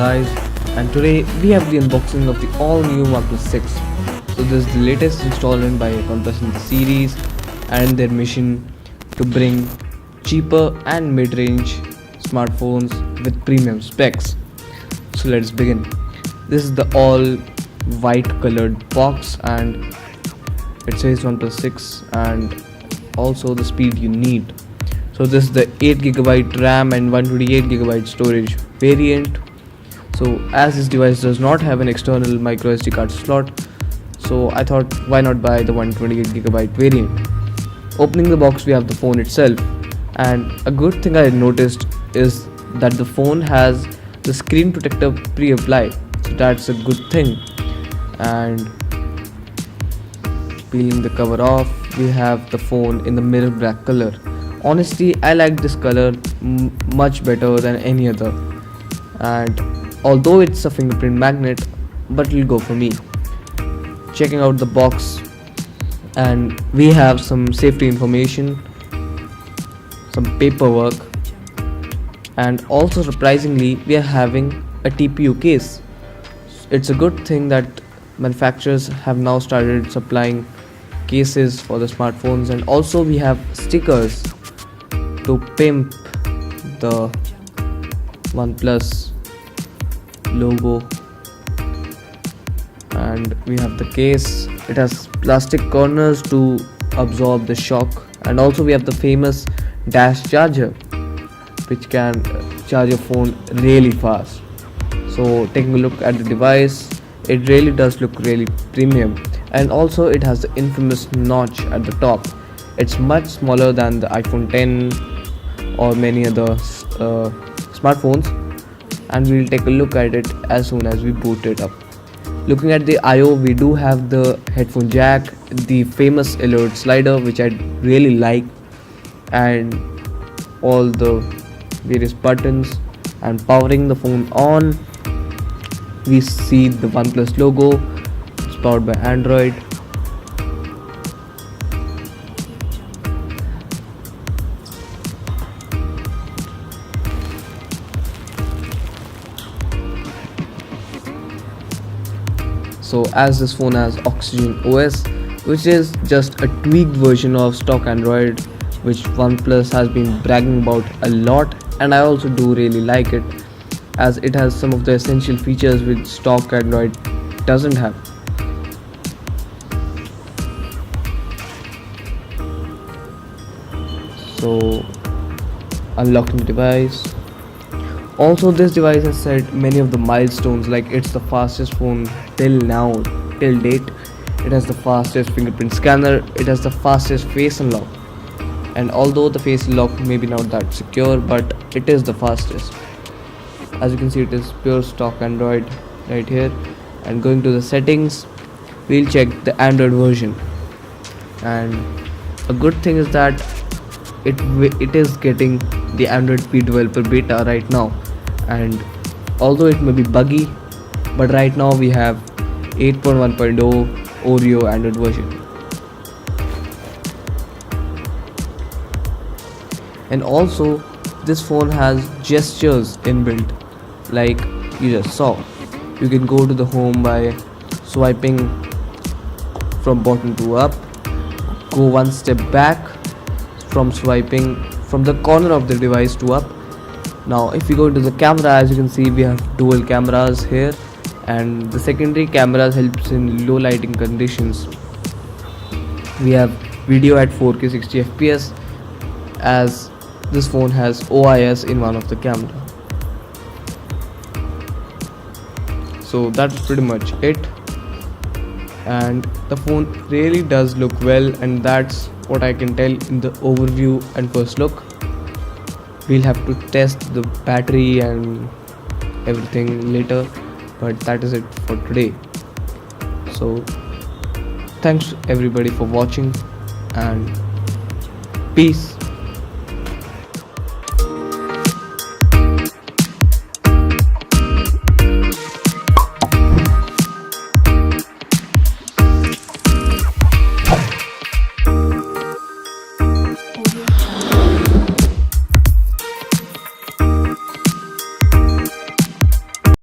guys, and today we have the unboxing of the all new Oneplus 6. So this is the latest installment by Oneplus in the series and their mission to bring cheaper and mid-range smartphones with premium specs. So let's begin. This is the all white colored box and it says Oneplus 6 and also the speed you need. So this is the 8GB RAM and 128GB storage variant. So as this device does not have an external micro SD card slot, so I thought why not buy the 128GB variant. Opening the box, we have the phone itself, and a good thing I noticed is that the phone has the screen protector pre-applied, so that's a good thing. And peeling the cover off, we have the phone in the mirror black color. Honestly, I like this color much better than any other, and although it's a fingerprint magnet, but it'll go for me. Checking out the box, and we have some safety information, some paperwork, and also surprisingly we are having a TPU case. It's a good thing that manufacturers have now started supplying cases for the smartphones, and also we have stickers to pimp the OnePlus logo. And we have the case. It has plastic corners to absorb the shock, and also we have the famous dash charger which can charge your phone really fast. So taking a look at the device, it really does look really premium, and also it has the infamous notch at the top. It's much smaller than the iPhone 10 or many other smartphones, and we'll take a look at it as soon as we boot it up. Looking at the I/O, we do have the headphone jack, the famous alert slider which I really like, and all the various buttons. And powering the phone on, we see the OnePlus logo. It's powered by Android. So as this phone has Oxygen OS, which is just a tweaked version of stock Android, which OnePlus has been bragging about a lot, and I also do really like it, as it has some of the essential features which stock Android doesn't have. So unlocking the device. Also, this device has set many of the milestones, like it's the fastest phone till date. It has the fastest fingerprint scanner, it has the fastest face unlock, and although the face unlock may be not that secure, but it is the fastest. As you can see, it is pure stock Android right here. And going to the settings, we'll check the Android version, and a good thing is that it is getting the Android P developer beta right now, and although it may be buggy, but right now we have 8.1.0 Oreo Android version. And also this phone has gestures inbuilt, like you just saw. You can go to the home by swiping from bottom to up, go one step back from swiping from the corner of the device to up. Now if we go to the camera, as you can see, we have dual cameras here, and the secondary cameras helps in low lighting conditions. We have video at 4K 60 FPS, as this phone has OIS in one of the camera. So that's pretty much it, and the phone really does look well, and that's what I can tell in the overview and first look. We'll have to test the battery and everything later, but that is it for today. So thanks everybody for watching, and peace.